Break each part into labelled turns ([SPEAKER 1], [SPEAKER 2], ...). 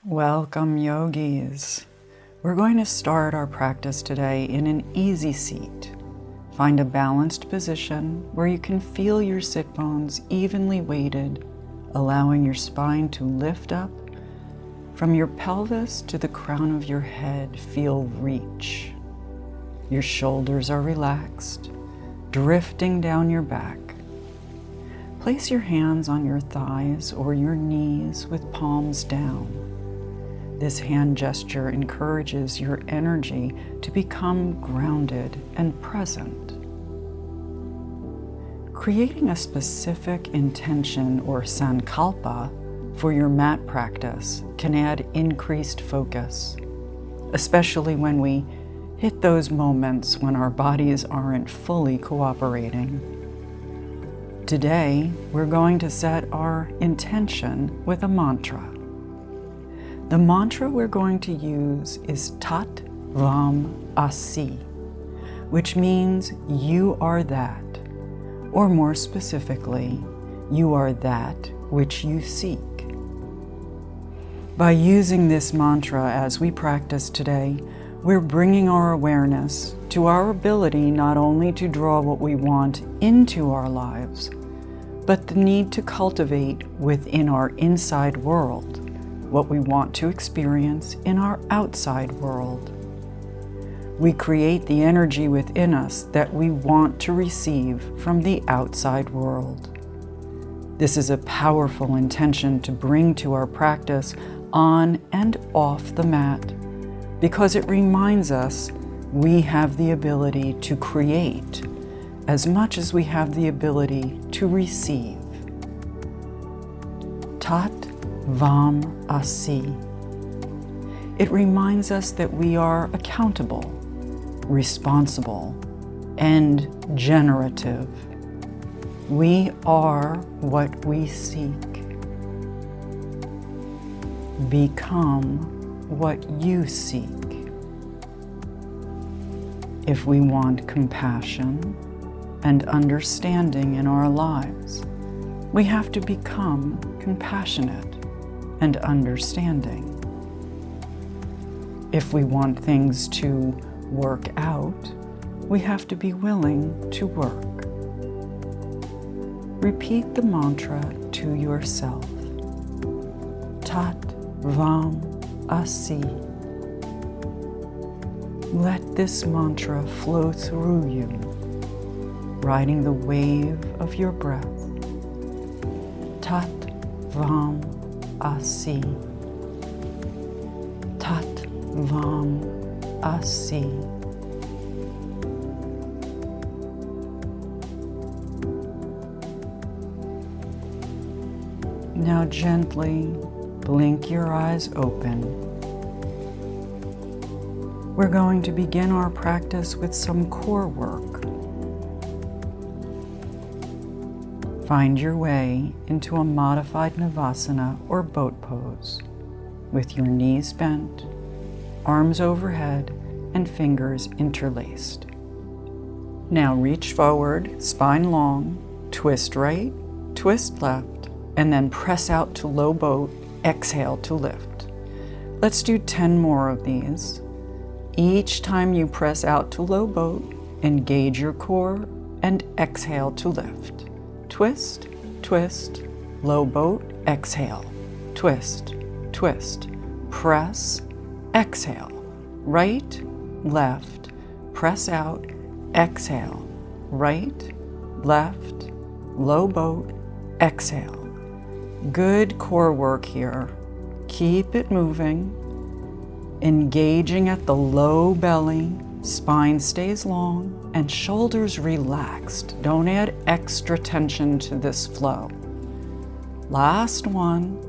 [SPEAKER 1] Welcome, yogis. We're going to start our practice today in an easy seat. Find a balanced position where you can feel your sit bones evenly weighted, allowing your spine to lift up. From your pelvis to the crown of your head, feel reach. Your shoulders are relaxed, drifting down your back. Place your hands on your thighs or your knees with palms down. This hand gesture encourages your energy to become grounded and present. Creating a specific intention or sankalpa for your mat practice can add increased focus, especially when we hit those moments when our bodies aren't fully cooperating. Today, we're going to set our intention with a mantra. The mantra we're going to use is Tat Vam Asi, which means you are that, or more specifically, you are that which you seek. By using this mantra as we practice today, we're bringing our awareness to our ability not only to draw what we want into our lives, but the need to cultivate within our inside world what we want to experience in our outside world. We create the energy within us that we want to receive from the outside world. This is a powerful intention to bring to our practice on and off the mat, because it reminds us we have the ability to create as much as we have the ability to receive. Tat Vam Asi. It reminds us that we are accountable, responsible, and generative. We are what we seek. Become what you seek. If we want compassion and understanding in our lives, we have to become compassionate and understanding. If we want things to work out, we have to be willing to work. Repeat the mantra to yourself. Tat Vam Asi. Let this mantra flow through you, riding the wave of your breath. Tat Vam Asi. Tat Vam Asi. Now gently blink your eyes open. We're going to begin our practice with some core work. Find your way into a modified Navasana or boat pose, with your knees bent, arms overhead, and fingers interlaced. Now reach forward, spine long, twist right, twist left, and then press out to low boat, exhale to lift. Let's do 10 more of these. Each time you press out to low boat, engage your core and exhale to lift. Twist, twist, low boat, exhale. Twist, twist, press, exhale. Right, left, press out, exhale. Right, left, low boat, exhale. Good core work here. Keep it moving. Engaging at the low belly, spine stays long, and shoulders relaxed. Don't add extra tension to this flow. Last one.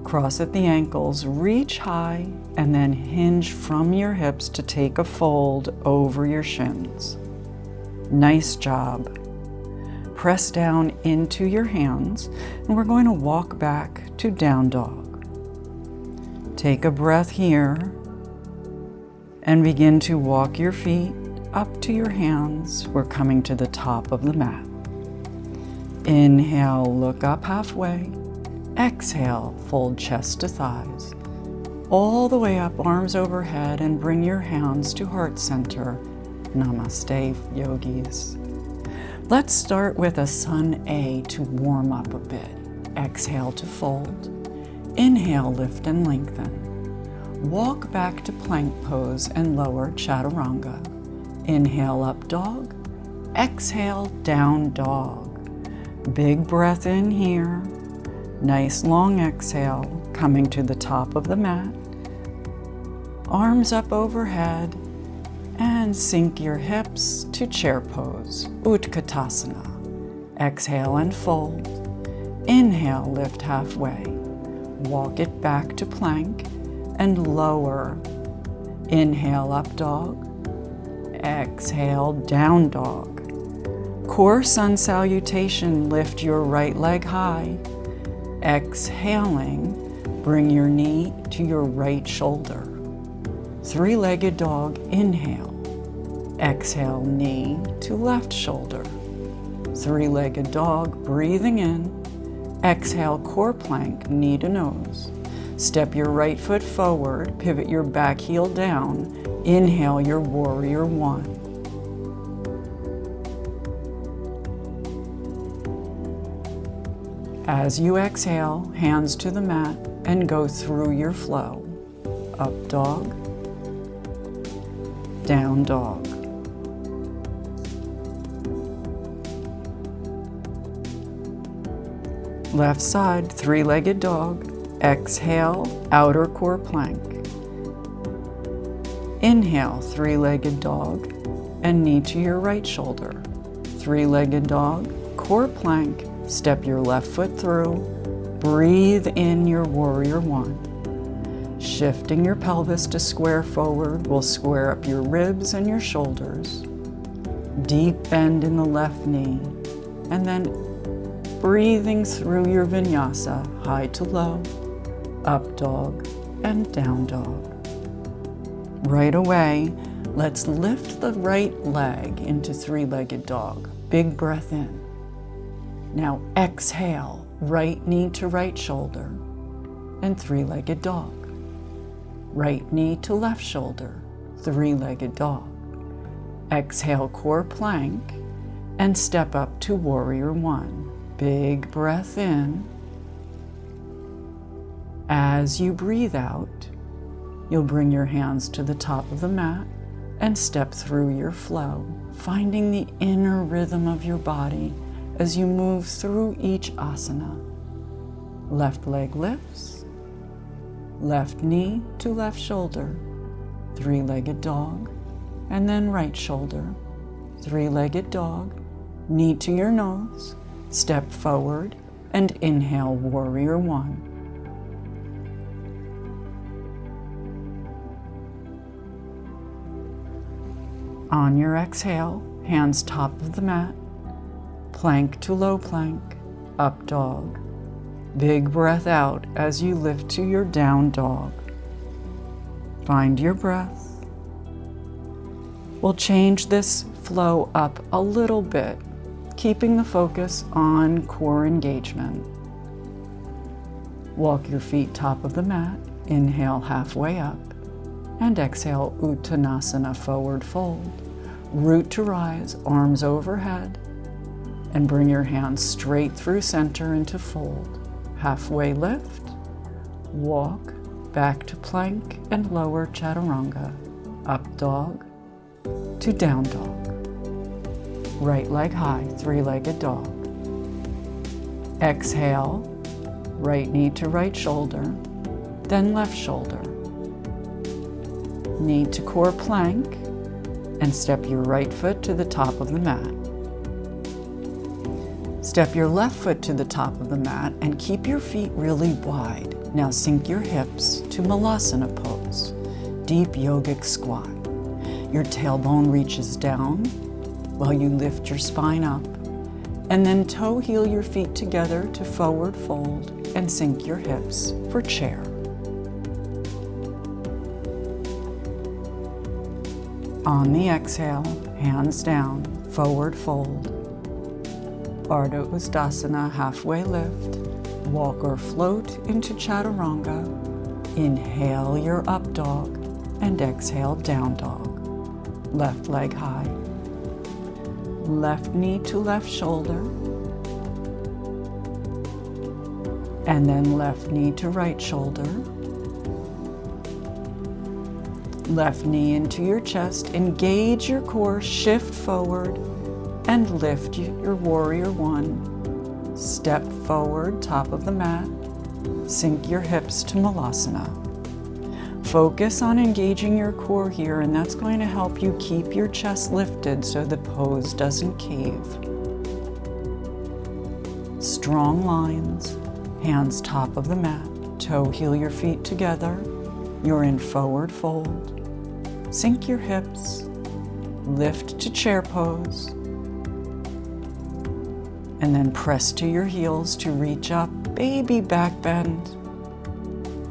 [SPEAKER 1] Cross at the ankles, reach high, and then hinge from your hips to take a fold over your shins. Nice job. Press down into your hands, and we're going to walk back to down dog. Take a breath here, and begin to walk your feet up to your hands. We're coming to the top of the mat. Inhale, look up halfway. Exhale, fold chest to thighs. all the way up, arms overhead, and bring your hands to heart center. Namaste, yogis. Let's start with a sun A to warm up a bit. Exhale to fold. Inhale, lift and lengthen. Walk back to plank pose and lower chaturanga. Inhale, up dog. Exhale, down dog. Big breath in here. Nice long exhale, coming to the top of the mat. Arms up overhead, and sink your hips to chair pose, Utkatasana. Exhale and fold. Inhale, lift halfway. Walk it back to plank and lower. Inhale, up dog. Exhale, down dog. Core sun salutation, lift your right leg high. Exhaling, bring your knee to your right shoulder. Three-legged dog, inhale. Exhale, knee to left shoulder. Three-legged dog, breathing in. Exhale, core plank, knee to nose. Step your right foot forward, pivot your back heel down. Inhale your warrior one. As you exhale, hands to the mat and go through your flow. Up dog, down dog. Left side, three-legged dog. Exhale, outer core plank. Inhale, three-legged dog, and knee to your right shoulder. Three-legged dog, core plank, step your left foot through. Breathe in your warrior one. Shifting your pelvis to square forward will square up your ribs and your shoulders. Deep bend in the left knee, and then breathing through your vinyasa, high to low, up dog and down dog. Right away, let's lift the right leg into three-legged dog. Big breath in. Now exhale, right knee to right shoulder and three-legged dog. Right knee to left shoulder, three-legged dog. Exhale, core plank, and step up to warrior one. Big breath in. As you breathe out, you'll bring your hands to the top of the mat and step through your flow, finding the inner rhythm of your body as you move through each asana. Left leg lifts, left knee to left shoulder, three-legged dog, and then right shoulder, three-legged dog, knee to your nose, step forward, and inhale, warrior one. On your exhale, hands top of the mat, plank to low plank, up dog. Big breath out as you lift to your down dog. Find your breath. We'll change this flow up a little bit, keeping the focus on core engagement. Walk your feet top of the mat, inhale halfway up, and exhale Uttanasana, forward fold. Root to rise, arms overhead, and bring your hands straight through center into fold. Halfway lift, walk back to plank and lower chaturanga, up dog to down dog. Right leg high, three-legged dog. Exhale, right knee to right shoulder, then left shoulder. Knee to core plank, and step your right foot to the top of the mat. Step your left foot to the top of the mat and keep your feet really wide. Now sink your hips to Malasana pose, deep yogic squat. Your tailbone reaches down while you lift your spine up, and then toe heel your feet together to forward fold and sink your hips for chair. On the exhale, hands down, forward fold. Ardha Ustasana, halfway lift. Walk or float into Chaturanga. Inhale your up dog and exhale down dog. Left leg high. Left knee to left shoulder. And then left knee to right shoulder. Left knee into your chest. Engage your core, shift forward, and lift your warrior one. Step forward, top of the mat. Sink your hips to Malasana. Focus on engaging your core here, and that's going to help you keep your chest lifted so the pose doesn't cave. Strong lines, hands top of the mat, toe heel your feet together. You're in forward fold. Sink your hips, lift to chair pose, and then press to your heels to reach up, baby back bend,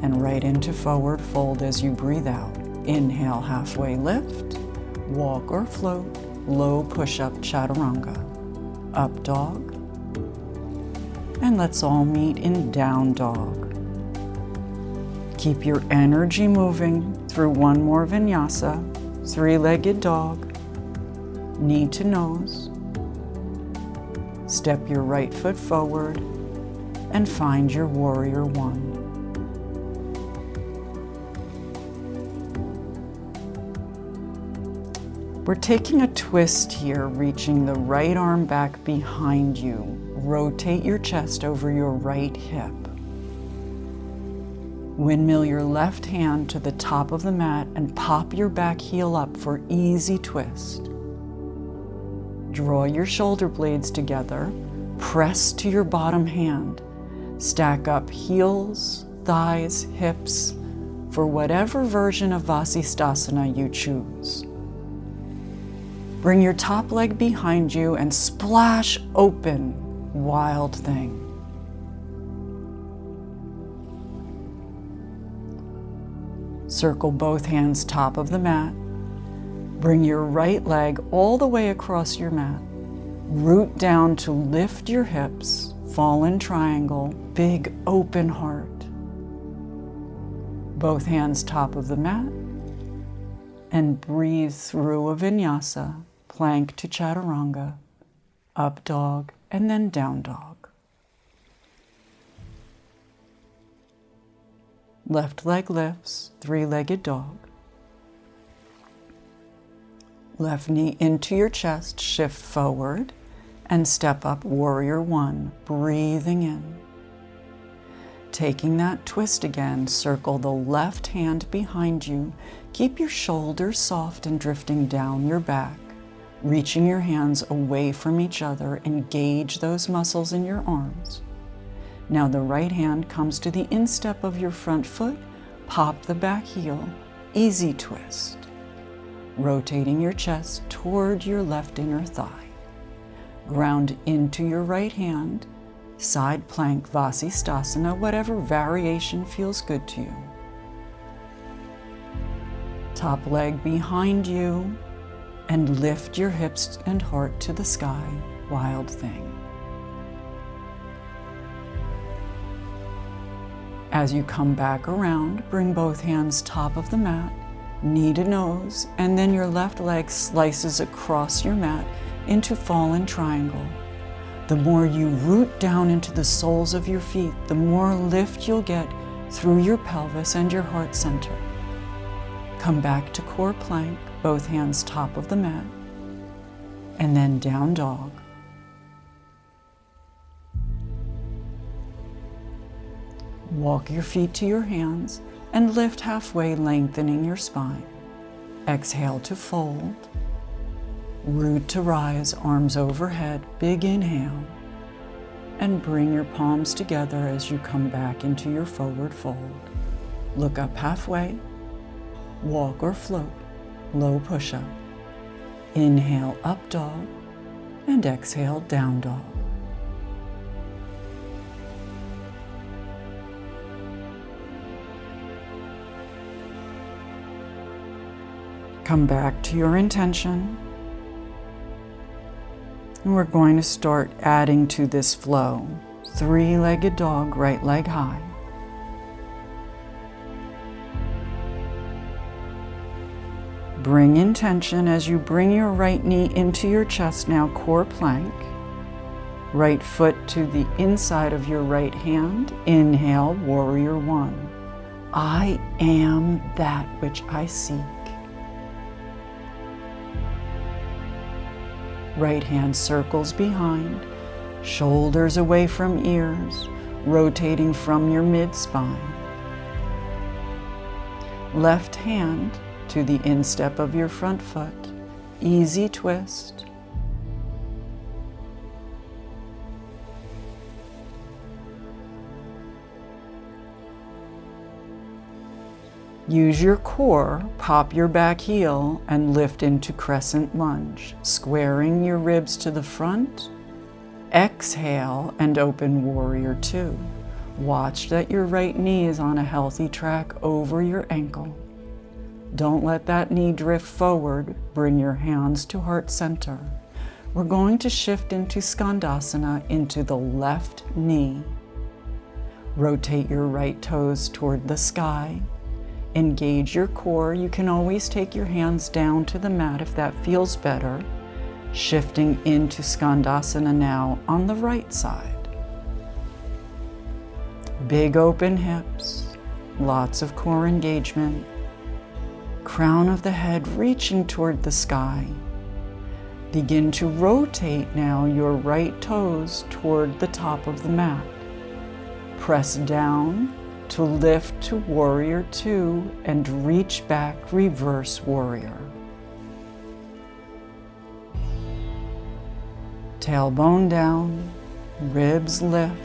[SPEAKER 1] and right into forward fold as you breathe out. Inhale, halfway lift, walk or float, low push-up chaturanga, up dog, and let's all meet in down dog. Keep your energy moving through one more vinyasa, three-legged dog, knee to nose. Step your right foot forward and find your warrior one. We're taking a twist here, reaching the right arm back behind you. Rotate your chest over your right hip. Windmill your left hand to the top of the mat and pop your back heel up for easy twist. Draw your shoulder blades together, press to your bottom hand. Stack up heels, thighs, hips for whatever version of Vasisthasana you choose. Bring your top leg behind you and splash open, wild thing. Circle both hands top of the mat. Bring your right leg all the way across your mat. Root down to lift your hips, fall in triangle, big open heart. Both hands top of the mat. And breathe through a vinyasa, plank to chaturanga, up dog, and then down dog. Left leg lifts, three-legged dog. Left knee into your chest, shift forward, and step up warrior one, breathing in. Taking that twist again, circle the left hand behind you. Keep your shoulders soft and drifting down your back. Reaching your hands away from each other, engage those muscles in your arms. Now the right hand comes to the instep of your front foot, pop the back heel, easy twist. Rotating your chest toward your left inner thigh. Ground into your right hand, side plank Vasisthasana, whatever variation feels good to you. Top leg behind you, and lift your hips and heart to the sky, wild thing. As you come back around, bring both hands top of the mat, knee to nose, and then your left leg slices across your mat into fallen triangle. The more you root down into the soles of your feet, the more lift you'll get through your pelvis and your heart center. Come back to core plank, both hands top of the mat, and then down dog. Walk your feet to your hands and lift halfway, lengthening your spine. Exhale to fold. Root to rise, arms overhead, big inhale. And bring your palms together as you come back into your forward fold. Look up halfway. Walk or float, low push-up. Inhale, up dog, and exhale, down dog. Come back to your intention. And we're going to start adding to this flow. Three-legged dog, right leg high. Bring intention as you bring your right knee into your chest now, core plank. Right foot to the inside of your right hand. Inhale, warrior one. I am that which I seek. Right hand circles behind, shoulders away from ears, rotating from your mid-spine. Left hand to the instep of your front foot. Easy twist. Use your core, pop your back heel, and lift into crescent lunge, squaring your ribs to the front. Exhale and open warrior two. Watch that your right knee is on a healthy track over your ankle. Don't let that knee drift forward. Bring your hands to heart center. We're going to shift into Skandasana into the left knee. Rotate your right toes toward the sky. Engage your core. You can always take your hands down to the mat if that feels better. Shifting into Skandasana now on the right side. Big open hips, lots of core engagement. Crown of the head reaching toward the sky. Begin to rotate now your right toes toward the top of the mat. Press down to lift to warrior two and reach back, reverse warrior. Tailbone down, ribs lift.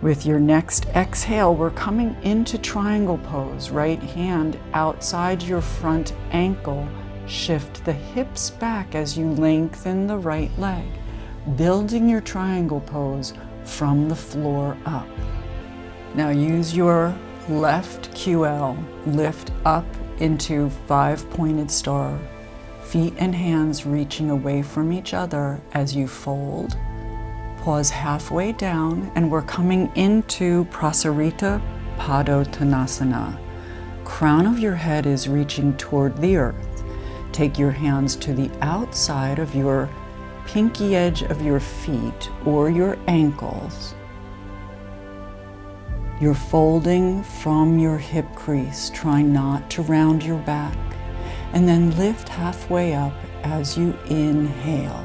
[SPEAKER 1] With your next exhale, we're coming into triangle pose. Right hand outside your front ankle. Shift the hips back as you lengthen the right leg, building your triangle pose from the floor up. Now use your left QL, lift up into 5-pointed star. Feet and hands reaching away from each other as you fold. Pause halfway down, and we're coming into Prasarita Padottanasana. Crown of your head is reaching toward the earth. Take your hands to the outside of your pinky edge of your feet or your ankles. You're folding from your hip crease. Try not to round your back. And then lift halfway up as you inhale.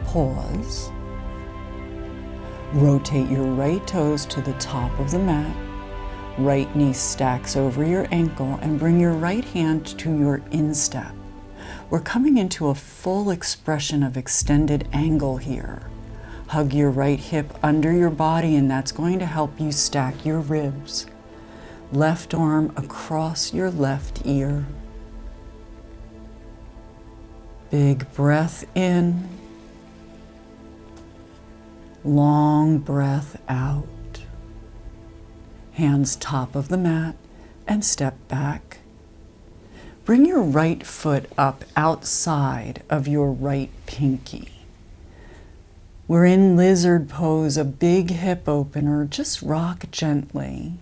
[SPEAKER 1] Pause. Rotate your right toes to the top of the mat. Right knee stacks over your ankle and bring your right hand to your instep. We're coming into a full expression of extended angle here. Hug your right hip under your body, and that's going to help you stack your ribs. Left arm across your left ear. Big breath in. Long breath out. Hands top of the mat and step back. Bring your right foot up outside of your right pinky. We're in lizard pose, a big hip opener. Just rock gently.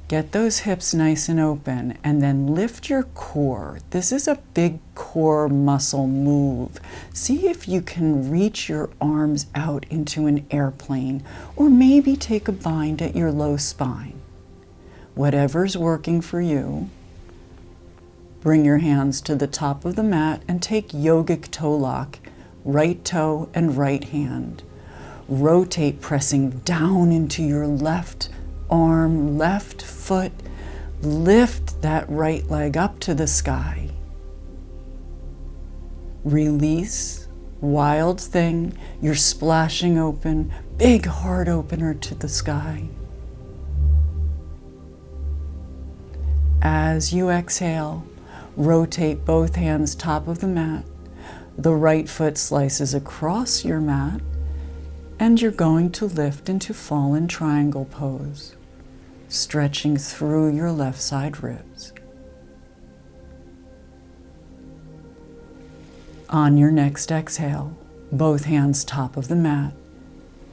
[SPEAKER 1] Get those hips nice and open, and then lift your core. This is a big core muscle move. See if you can reach your arms out into an airplane, or maybe take a bind at your low spine. Whatever's working for you. Bring your hands to the top of the mat and take yogic toe lock, right toe and right hand. Rotate, pressing down into your left arm, left foot. Lift that right leg up to the sky. Release, wild thing. You're splashing open, big heart opener to the sky. As you exhale, rotate both hands top of the mat. The right foot slices across your mat, and you're going to lift into fallen triangle pose, stretching through your left side ribs. On your next exhale, both hands top of the mat,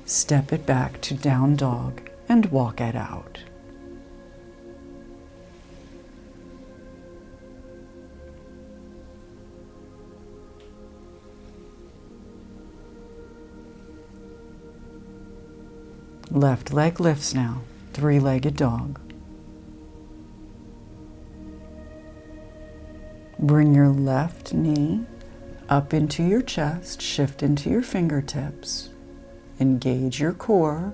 [SPEAKER 1] step it back to down dog and walk it out. Left leg lifts now, three-legged dog. Bring your left knee up into your chest, shift into your fingertips, engage your core,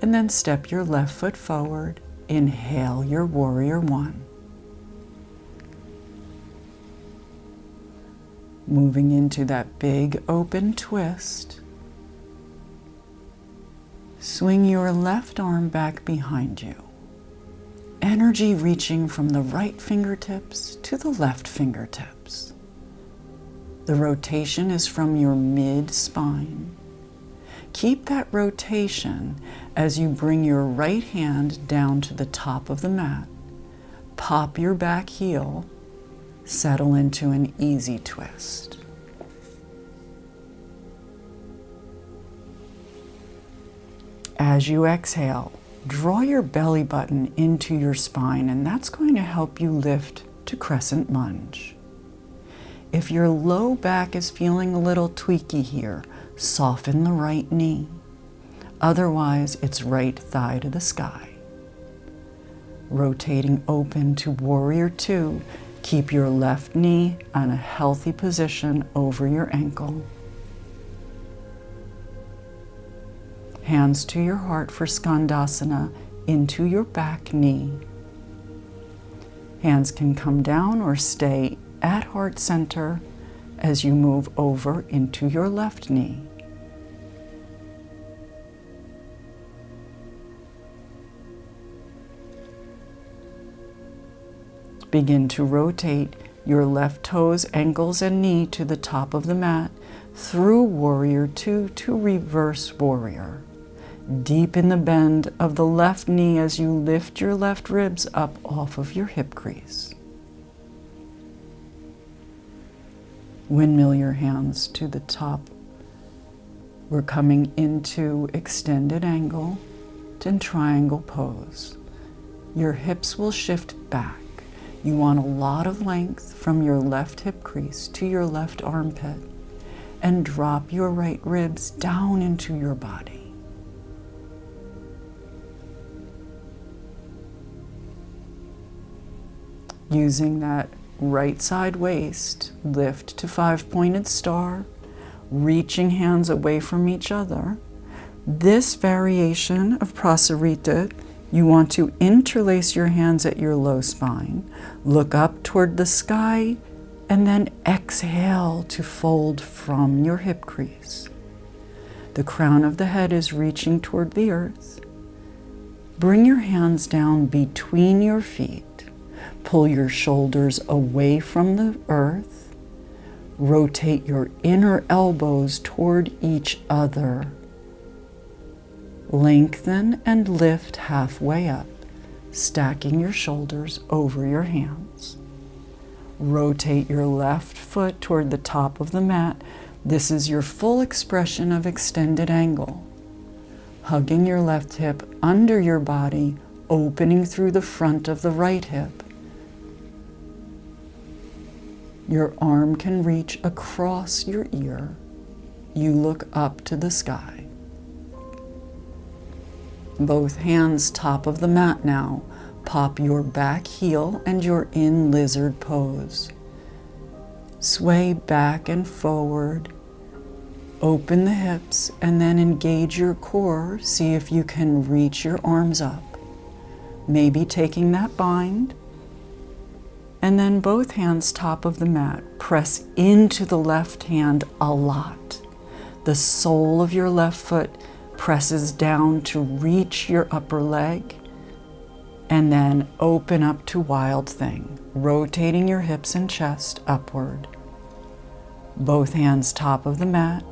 [SPEAKER 1] and then step your left foot forward. Inhale your warrior one. Moving into that big open twist. Swing your left arm back behind you. Energy reaching from the right fingertips to the left fingertips. The rotation is from your mid-spine. Keep that rotation as you bring your right hand down to the top of the mat. Pop your back heel. Settle into an easy twist. As you exhale, draw your belly button into your spine, and that's going to help you lift to crescent lunge. If your low back is feeling a little tweaky here, soften the right knee. Otherwise, it's right thigh to the sky. Rotating open to warrior two, keep your left knee on a healthy position over your ankle. Hands to your heart for Skandasana into your back knee. Hands can come down or stay at heart center as you move over into your left knee. Begin to rotate your left toes, ankles, and knee to the top of the mat through warrior two to reverse warrior. Deepen the bend of the left knee as you lift your left ribs up off of your hip crease. Windmill your hands to the top. We're coming into extended angle to triangle pose. Your hips will shift back. You want a lot of length from your left hip crease to your left armpit, and drop your right ribs down into your body. Using that right side waist, lift to five-pointed star, reaching hands away from each other. This variation of Prasarita, you want to interlace your hands at your low spine, look up toward the sky, and then exhale to fold from your hip crease. The crown of the head is reaching toward the earth. Bring your hands down between your feet. Pull your shoulders away from the earth. Rotate your inner elbows toward each other. Lengthen and lift halfway up, stacking your shoulders over your hands. Rotate your left foot toward the top of the mat. This is your full expression of extended angle. Hugging your left hip under your body, opening through the front of the right hip. Your arm can reach across your ear. You look up to the sky. Both hands top of the mat now. Pop your back heel and you're in lizard pose. Sway back and forward. Open the hips and then engage your core. See if you can reach your arms up. Maybe taking that bind. And then both hands top of the mat. Press into the left hand a lot. The sole of your left foot presses down to reach your upper leg. And then open up to Wild Thing, rotating your hips and chest upward. Both hands top of the mat.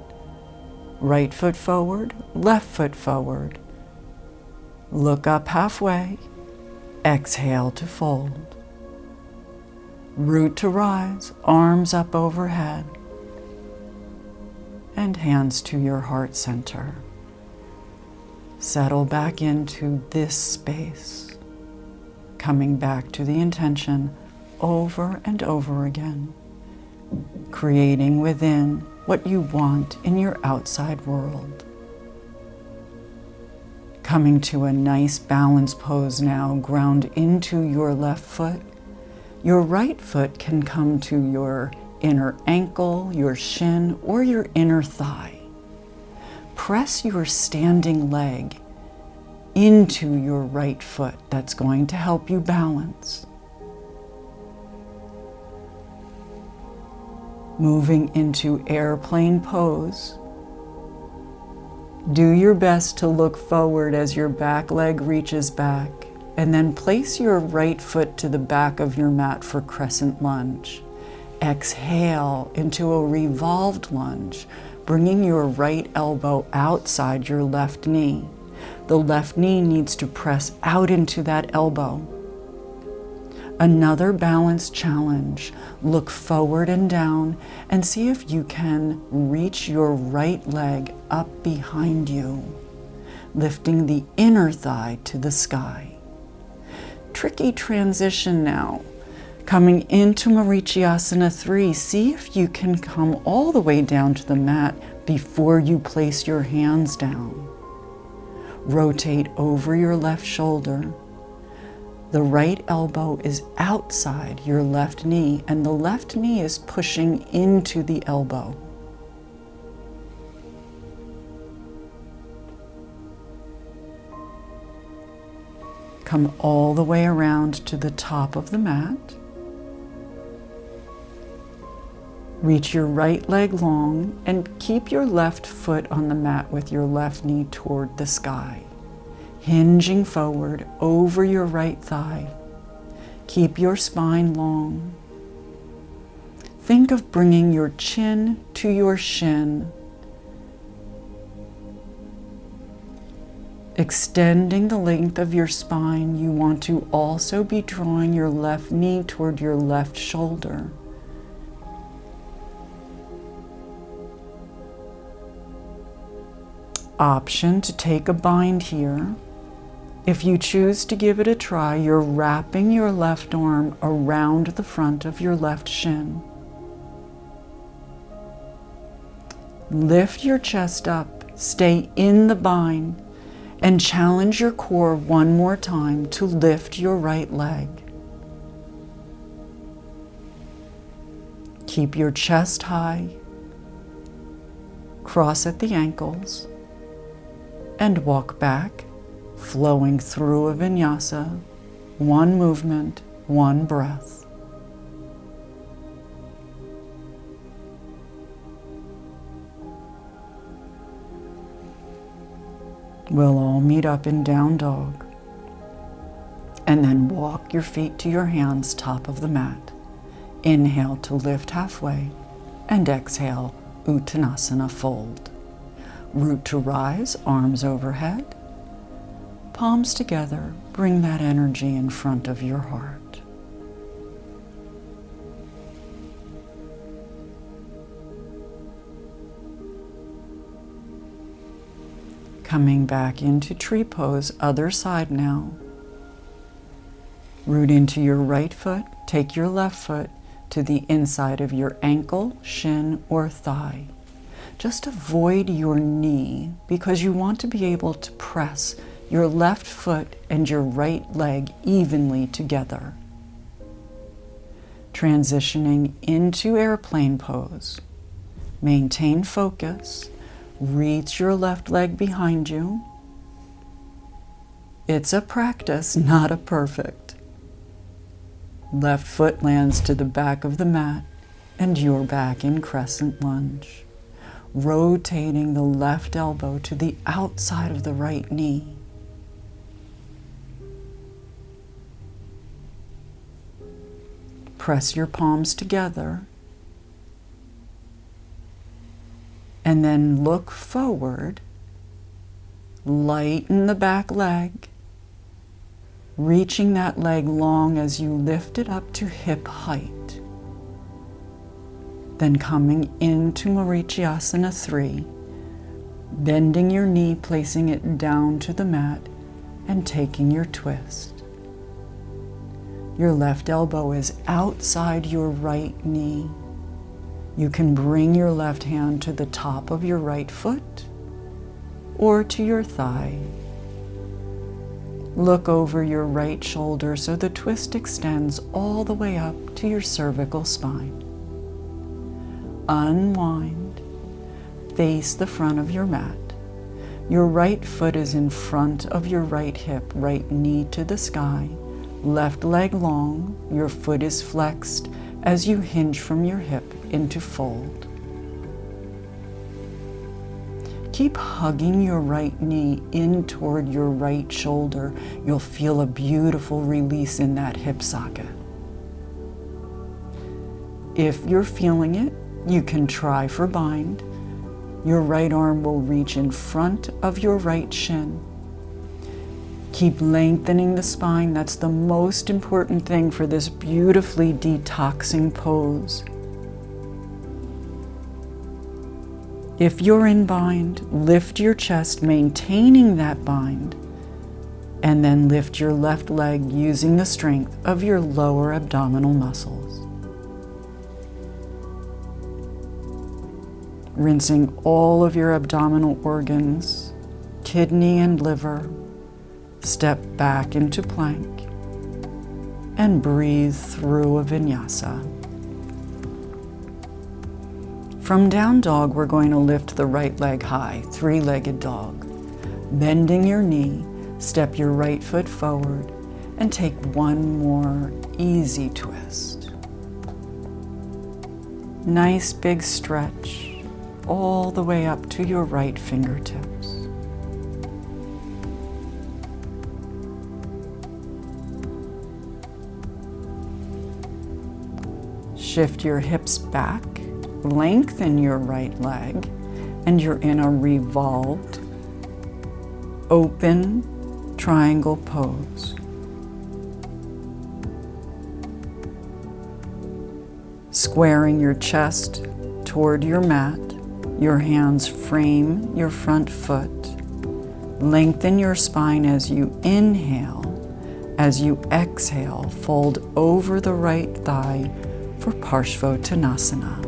[SPEAKER 1] Right foot forward, left foot forward. Look up halfway. Exhale to fold. Root to rise, arms up overhead. And hands to your heart center. Settle back into this space. Coming back to the intention over and over again. Creating within what you want in your outside world. Coming to a nice balance pose now, ground into your left foot. Your right foot can come to your inner ankle, your shin, or your inner thigh. Press your standing leg into your right foot. That's going to help you balance. Moving into airplane pose. Do your best to look forward as your back leg reaches back, and then place your right foot to the back of your mat for crescent lunge. Exhale into a revolved lunge, bringing your right elbow outside your left knee. The left knee needs to press out into that elbow. Another balance challenge. Look forward and down and see if you can reach your right leg up behind you, lifting the inner thigh to the sky. Tricky transition now. Coming into Marichyasana 3, see if you can come all the way down to the mat before you place your hands down. Rotate over your left shoulder. The right elbow is outside your left knee, and the left knee is pushing into the elbow. Come all the way around to the top of the mat. Reach your right leg long and keep your left foot on the mat with your left knee toward the sky. Hinging forward over your right thigh. Keep your spine long. Think of bringing your chin to your shin. Extending the length of your spine, you want to also be drawing your left knee toward your left shoulder. Option to take a bind here. If you choose to give it a try, you're wrapping your left arm around the front of your left shin. Lift your chest up, stay in the bind, and challenge your core one more time to lift your right leg. Keep your chest high, cross at the ankles, and walk back, flowing through a vinyasa, one movement, one breath. We'll all meet up in down dog. And then walk your feet to your hands, top of the mat. Inhale to lift halfway, and exhale, Uttanasana fold. Root to rise, arms overhead. Palms together, bring that energy in front of your heart. Coming back into tree pose, other side now. Root into your right foot, take your left foot to the inside of your ankle, shin, or thigh. Just avoid your knee because you want to be able to press your left foot and your right leg evenly together. Transitioning into airplane pose. Maintain focus. Reach your left leg behind you. It's a practice, not a perfect. Left foot lands to the back of the mat and you're back in crescent lunge. Rotating the left elbow to the outside of the right knee. Press your palms together and then look forward. Lighten the back leg, reaching that leg long as you lift it up to hip height. Then coming into Marichyasana 3, bending your knee, placing it down to the mat, and taking your twist. Your left elbow is outside your right knee. You can bring your left hand to the top of your right foot or to your thigh. Look over your right shoulder so the twist extends all the way up to your cervical spine. Unwind. Face the front of your mat. Your right foot is in front of your right hip, right knee to the sky. Left leg long, your foot is flexed as you hinge from your hip into fold. Keep hugging your right knee in toward your right shoulder. You'll feel a beautiful release in that hip socket. If you're feeling it, you can try for bind. Your right arm will reach in front of your right shin. Keep lengthening the spine. That's the most important thing for this beautifully detoxing pose. If you're in bind, lift your chest, maintaining that bind, and then lift your left leg using the strength of your lower abdominal muscles. Rinsing all of your abdominal organs, kidney and liver. Step back into plank and breathe through a vinyasa. From down dog, we're going to lift the right leg high, three-legged dog. Bending your knee, step your right foot forward and take one more easy twist. Nice big stretch all the way up to your right fingertips. Shift your hips back, lengthen your right leg, and you're in a revolved, open triangle pose. Squaring your chest toward your mat, your hands frame your front foot. Lengthen your spine as you inhale. As you exhale, fold over the right thigh for Parshvottanasana.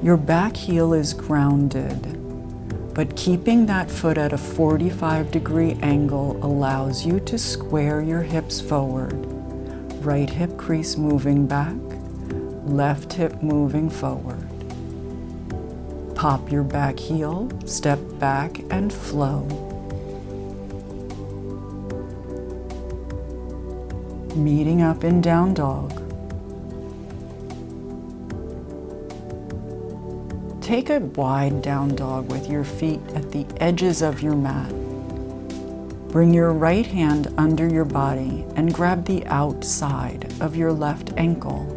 [SPEAKER 1] Your back heel is grounded, but keeping that foot at a 45-degree angle allows you to square your hips forward. Right hip crease moving back, left hip moving forward. Pop your back heel, step back and flow. Meeting up in down dog. Take a wide down dog with your feet at the edges of your mat. Bring your right hand under your body and grab the outside of your left ankle.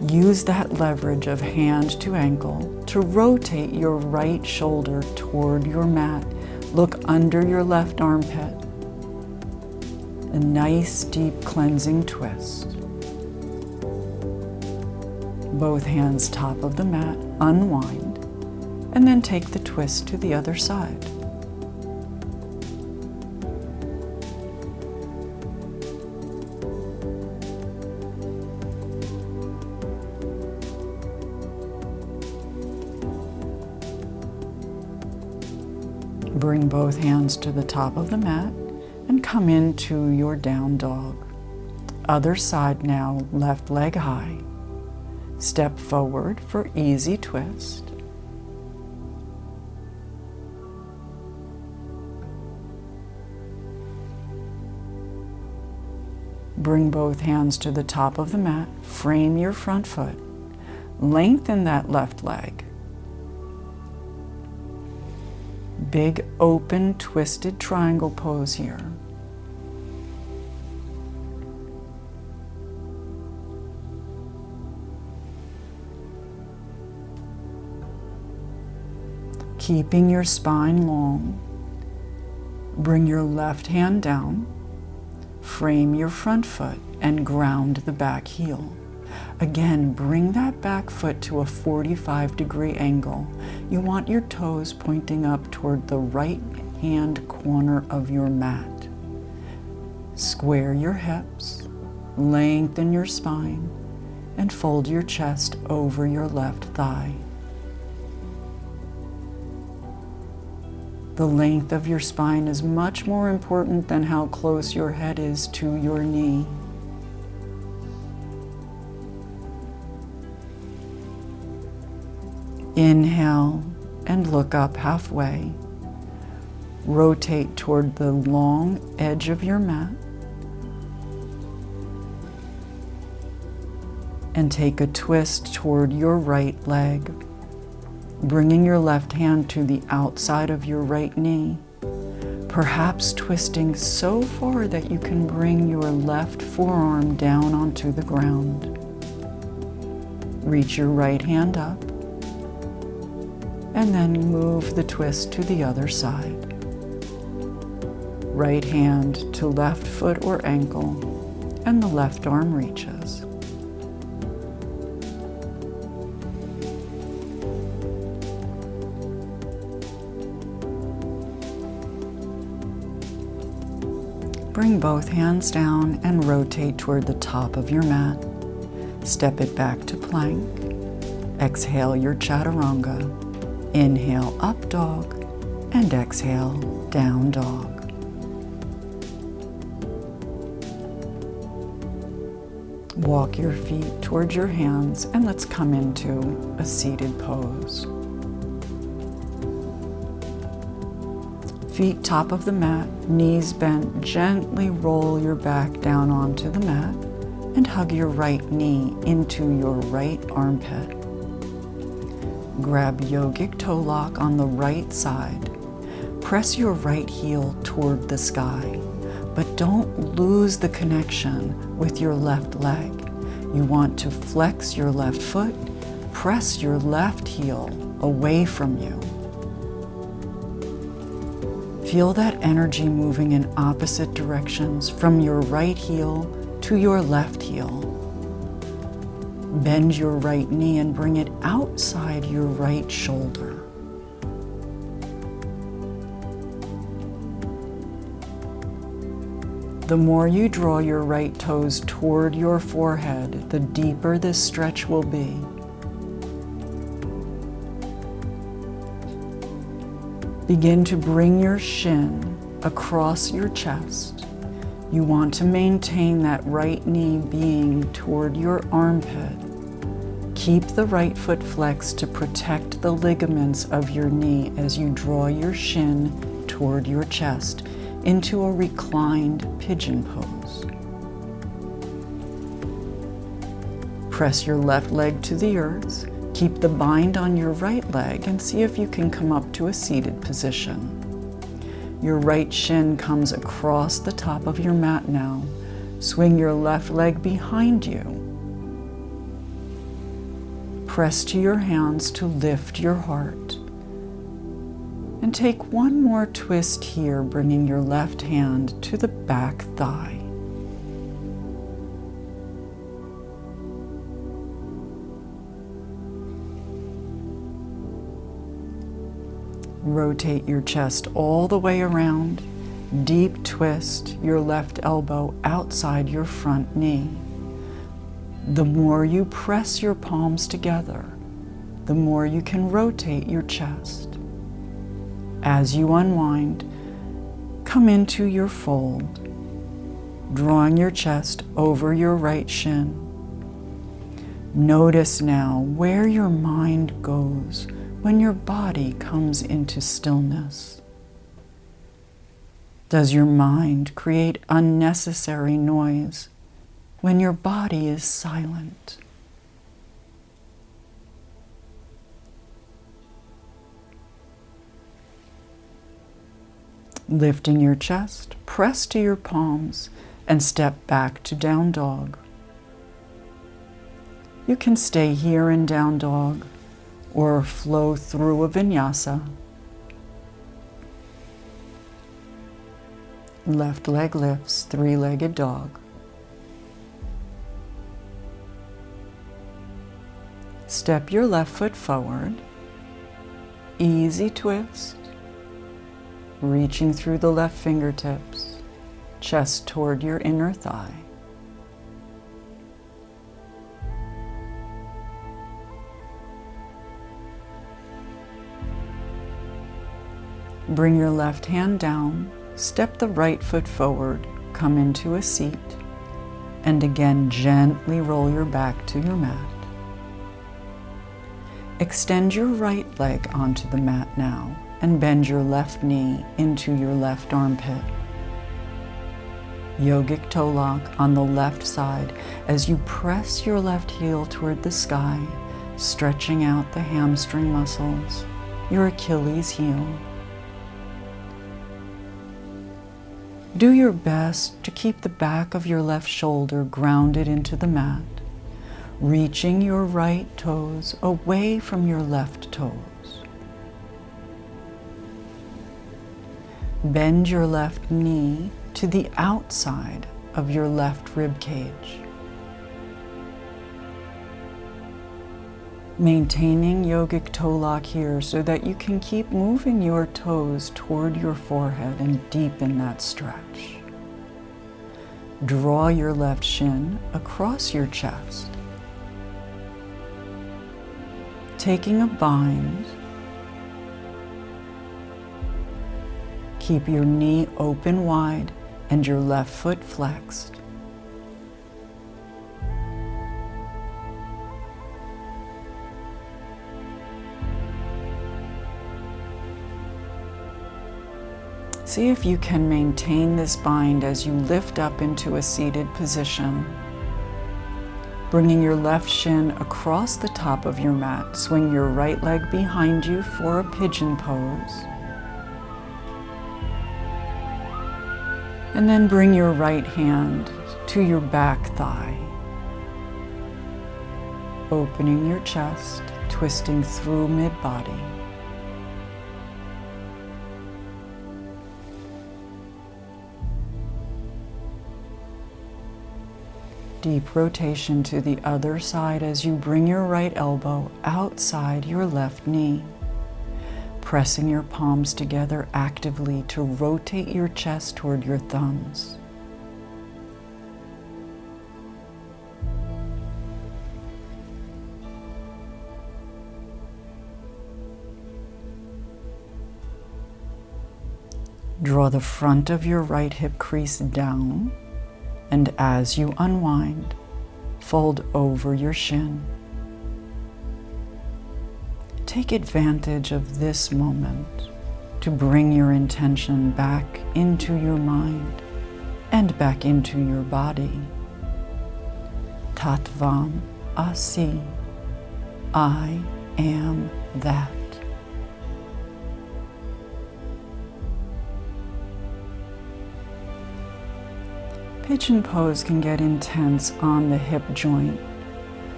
[SPEAKER 1] Use that leverage of hand to ankle to rotate your right shoulder toward your mat. Look under your left armpit. A nice deep cleansing twist. Both hands top of the mat, unwind, and then take the twist to the other side. Bring both hands to the top of the mat and come into your down dog. Other side now, left leg high. Step forward for easy twist. Bring both hands to the top of the mat, frame your front foot. Lengthen that left leg. Big open twisted triangle pose here. Keeping your spine long, bring your left hand down, frame your front foot and ground the back heel. Again, bring that back foot to a 45-degree angle. You want your toes pointing up toward the right hand corner of your mat. Square your hips, lengthen your spine, and fold your chest over your left thigh. The length of your spine is much more important than how close your head is to your knee. Inhale and look up halfway. Rotate toward the long edge of your mat. And take a twist toward your right leg, bringing your left hand to the outside of your right knee, perhaps twisting so far that you can bring your left forearm down onto the ground. Reach your right hand up, and then move the twist to the other side. Right hand to left foot or ankle, and the left arm reaches. Bring both hands down and rotate toward the top of your mat. Step it back to plank. Exhale your chaturanga. Inhale up dog and exhale down dog. Walk your feet towards your hands and let's come into a seated pose. Feet top of the mat, knees bent, gently roll your back down onto the mat and hug your right knee into your right armpit. Grab yogic toe lock on the right side. Press your right heel toward the sky, but don't lose the connection with your left leg. You want to flex your left foot, press your left heel away from you. Feel that energy moving in opposite directions from your right heel to your left heel. Bend your right knee and bring it outside your right shoulder. The more you draw your right toes toward your forehead, the deeper this stretch will be. Begin to bring your shin across your chest. You want to maintain that right knee being toward your armpit. Keep the right foot flexed to protect the ligaments of your knee as you draw your shin toward your chest into a reclined pigeon pose. Press your left leg to the earth. Keep the bind on your right leg and see if you can come up to a seated position. Your right shin comes across the top of your mat now. Swing your left leg behind you. Press to your hands to lift your heart. And take one more twist here, bringing your left hand to the back thigh. Rotate your chest all the way around. Deep twist your left elbow outside your front knee. The more you press your palms together, the more you can rotate your chest. As you unwind, come into your fold, drawing your chest over your right shin. Notice now where your mind goes when your body comes into stillness. Does your mind create unnecessary noise when your body is silent? Lifting your chest, press to your palms and step back to down dog. You can stay here in down dog or flow through a vinyasa. Left leg lifts, three-legged dog. Step your left foot forward. Easy twist. Reaching through the left fingertips, chest toward your inner thigh. Bring your left hand down, step the right foot forward, come into a seat, and again gently roll your back to your mat. Extend your right leg onto the mat now and bend your left knee into your left armpit. Yogic toe lock on the left side as you press your left heel toward the sky, stretching out the hamstring muscles, your Achilles heel. Do your best to keep the back of your left shoulder grounded into the mat, reaching your right toes away from your left toes. Bend your left knee to the outside of your left rib cage. Maintaining yogic toe lock here so that you can keep moving your toes toward your forehead and deepen that stretch. Draw your left shin across your chest. Taking a bind, keep your knee open wide and your left foot flexed. See if you can maintain this bind as you lift up into a seated position. Bringing your left shin across the top of your mat, swing your right leg behind you for a pigeon pose. And then bring your right hand to your back thigh. Opening your chest, twisting through mid-body. Deep rotation to the other side as you bring your right elbow outside your left knee. Pressing your palms together actively to rotate your chest toward your thumbs. Draw the front of your right hip crease down, and as you unwind, fold over your shin. Take advantage of this moment to bring your intention back into your mind and back into your body. Tattvam Asi, I am that. Pigeon pose can get intense on the hip joint,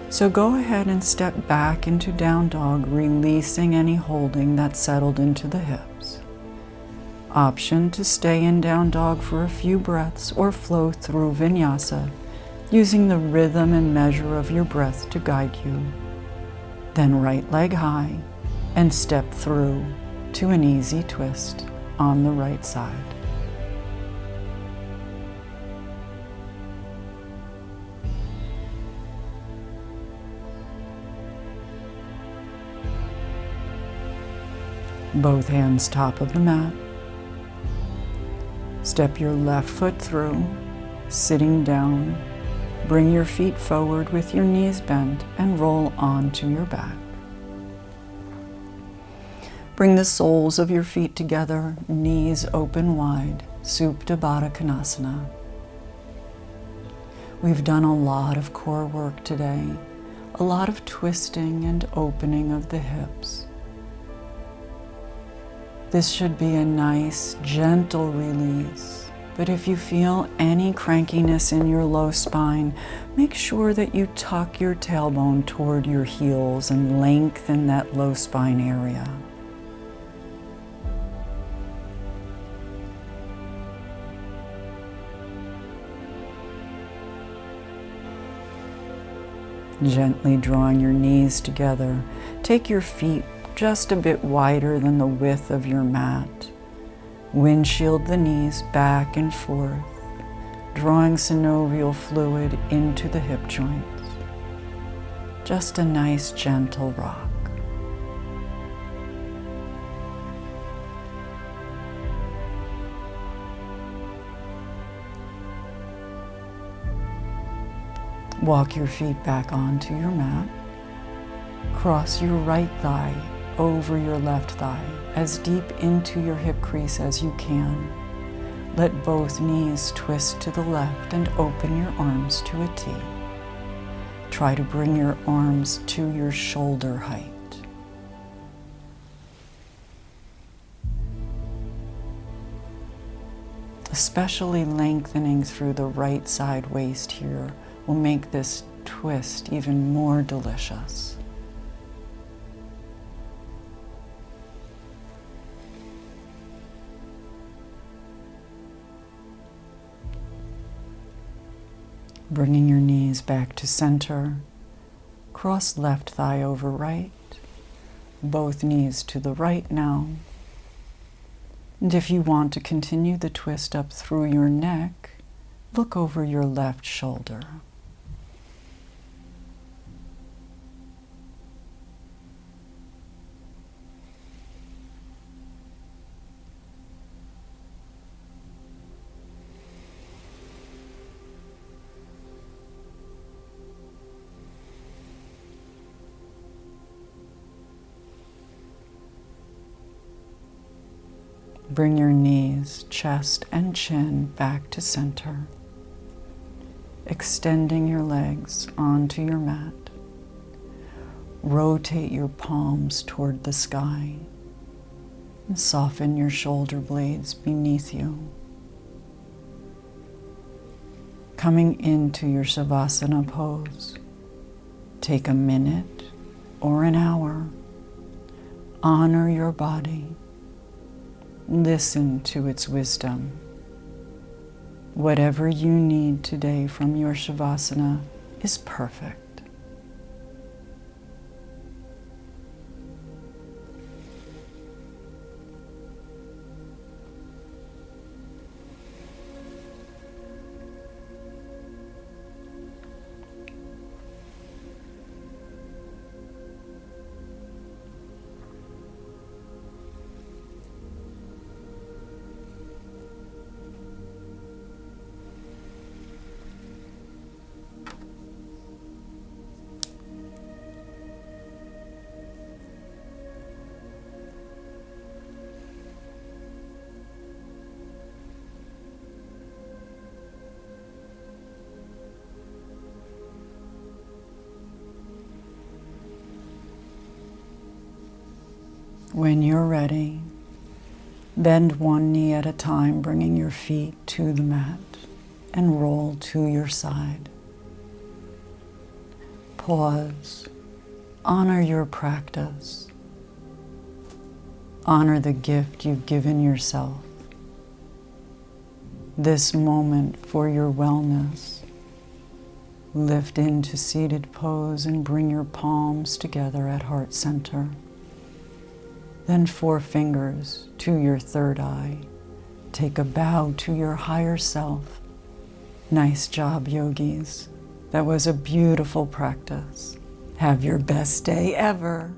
[SPEAKER 1] so go ahead and step back into down dog, releasing any holding that settled into the hips. Option to stay in down dog for a few breaths or flow through vinyasa, using the rhythm and measure of your breath to guide you. Then right leg high and step through to an easy twist on the right side. Both hands top of the mat. Step your left foot through, sitting down. Bring your feet forward with your knees bent and roll onto your back. Bring the soles of your feet together, knees open wide, Supta Baddha Konasana. We've done a lot of core work today, a lot of twisting and opening of the hips. This should be a nice, gentle release, but if you feel any crankiness in your low spine, make sure that you tuck your tailbone toward your heels and lengthen that low spine area. Gently drawing your knees together, take your feet just a bit wider than the width of your mat. Windshield the knees back and forth, drawing synovial fluid into the hip joints. Just a nice gentle rock. Walk your feet back onto your mat. Cross your right thigh over your left thigh as deep into your hip crease as you can. Let both knees twist to the left and open your arms to a T. Try to bring your arms to your shoulder height. Especially lengthening through the right side waist here will make this twist even more delicious. Bringing your knees back to center, cross left thigh over right, both knees to the right now. And if you want to continue the twist up through your neck, look over your left shoulder. Bring your knees, chest, and chin back to center, extending your legs onto your mat. Rotate your palms toward the sky and soften your shoulder blades beneath you. Coming into your Savasana pose, take a minute or an hour. Honor your body. Listen to its wisdom. Whatever you need today from your Shavasana is perfect. When you're ready, bend one knee at a time, bringing your feet to the mat, and roll to your side. Pause. Honor your practice. Honor the gift you've given yourself. This moment for your wellness. Lift into seated pose and bring your palms together at heart center. Then 4 fingers to your third eye. Take a bow to your higher self. Nice job, yogis. That was a beautiful practice. Have your best day ever.